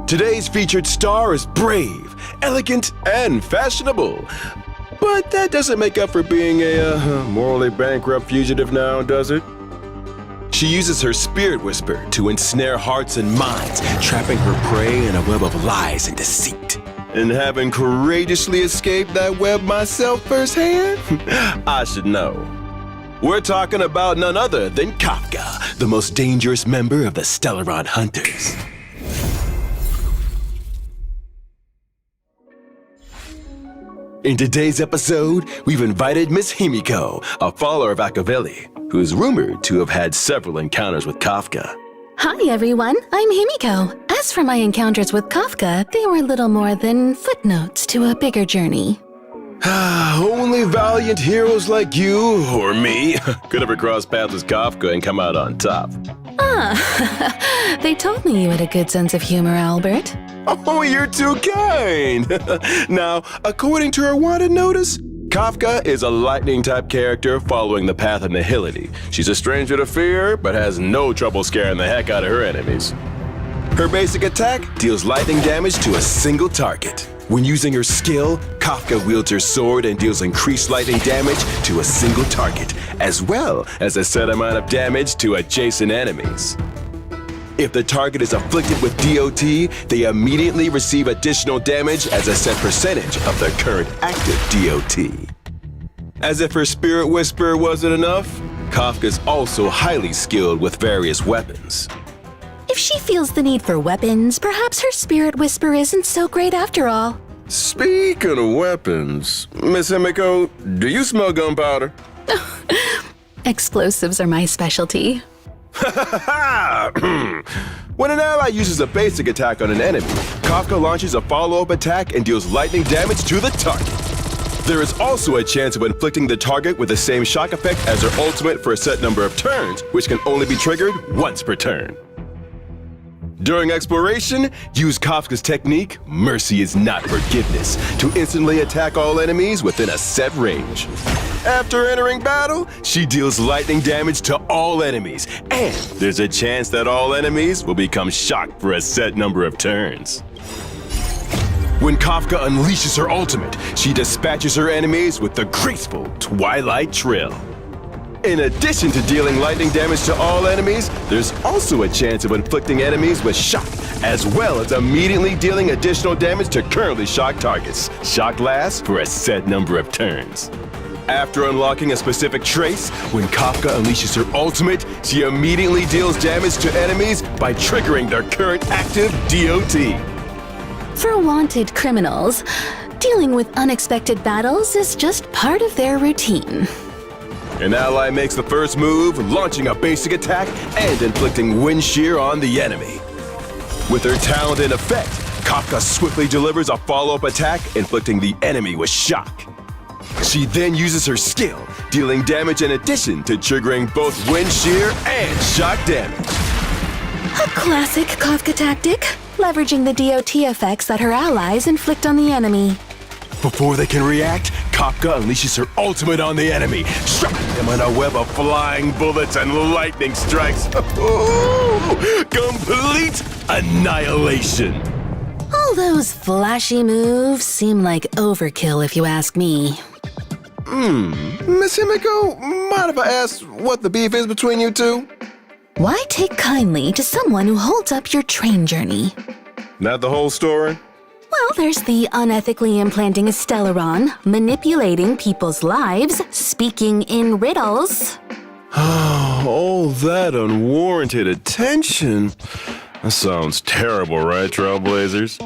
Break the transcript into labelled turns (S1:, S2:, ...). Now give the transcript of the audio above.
S1: Today's featured star is brave, elegant, and fashionable. But that doesn't make up for being a morally bankrupt fugitive now, does it? She uses her spirit whisper to ensnare hearts and minds, trapping her prey in a web of lies and deceit. And having courageously escaped that web myself firsthand, I should know. We're talking about none other than Kafka, the most dangerous member of the Stellaron Hunters. In today's episode, we've invited Miss Himiko, a follower of Akaveli, who is rumored to have had several encounters with Kafka.
S2: Hi everyone, I'm Himiko. As for my encounters with Kafka, they were little more than footnotes to a bigger journey.
S1: Only valiant heroes like you, or me, could ever cross paths with Kafka and come out on top.
S2: They told me you had a good sense of humor, Albert.
S1: Oh, you're too kind! Now, according to her wanted notice, Kafka is a lightning-type character following the path of nihility. She's a stranger to fear, but has no trouble scaring the heck out of her enemies. Her basic attack deals lightning damage to a single target. When using her skill, Kafka wields her sword and deals increased lightning damage to a single target, as well as a set amount of damage to adjacent enemies. If the target is afflicted with DOT, they immediately receive additional damage as a set percentage of their current active DOT. As if her Spirit Whisper wasn't enough, Kafka's also highly skilled with various weapons.
S2: If she feels the need for weapons, perhaps her Spirit Whisper isn't so great after all.
S1: Speaking of weapons, Miss Himiko, do you smell gunpowder?
S2: Explosives are my specialty.
S1: When an ally uses a basic attack on an enemy, Kafka launches a follow-up attack and deals lightning damage to the target. There is also a chance of inflicting the target with the same shock effect as her ultimate for a set number of turns, which can only be triggered once per turn. During exploration, use Kafka's technique, Mercy is Not Forgiveness, to instantly attack all enemies within a set range. After entering battle, she deals lightning damage to all enemies, and there's a chance that all enemies will become shocked for a set number of turns. When Kafka unleashes her ultimate, she dispatches her enemies with the graceful Twilight Trill. In addition to dealing lightning damage to all enemies, there's also a chance of inflicting enemies with shock, as well as immediately dealing additional damage to currently shocked targets. Shock lasts for a set number of turns. After unlocking a specific trace, when Kafka unleashes her ultimate, she immediately deals damage to enemies by triggering their current active DOT.
S2: For wanted criminals, dealing with unexpected battles is just part of their routine.
S1: An ally makes the first move, launching a basic attack and inflicting wind shear on the enemy. With her talent in effect, Kafka swiftly delivers a follow-up attack, inflicting the enemy with shock. She then uses her skill, dealing damage in addition to triggering both wind shear and shock damage.
S2: A classic Kafka tactic, leveraging the DOT effects that her allies inflict on the enemy.
S1: Before they can react, Kafka unleashes her ultimate on the enemy, trapping them in a web of flying bullets and lightning strikes. Complete annihilation!
S2: All those flashy moves seem like overkill if you ask me.
S1: Miss Himiko, mind if I ask what the beef is between you two?
S2: Why take kindly to someone who holds up your train journey?
S1: Not the whole story?
S2: Well, there's the unethically implanting a Stellaron, manipulating people's lives, speaking in riddles.
S1: All that unwarranted attention. That sounds terrible, right, Trailblazers?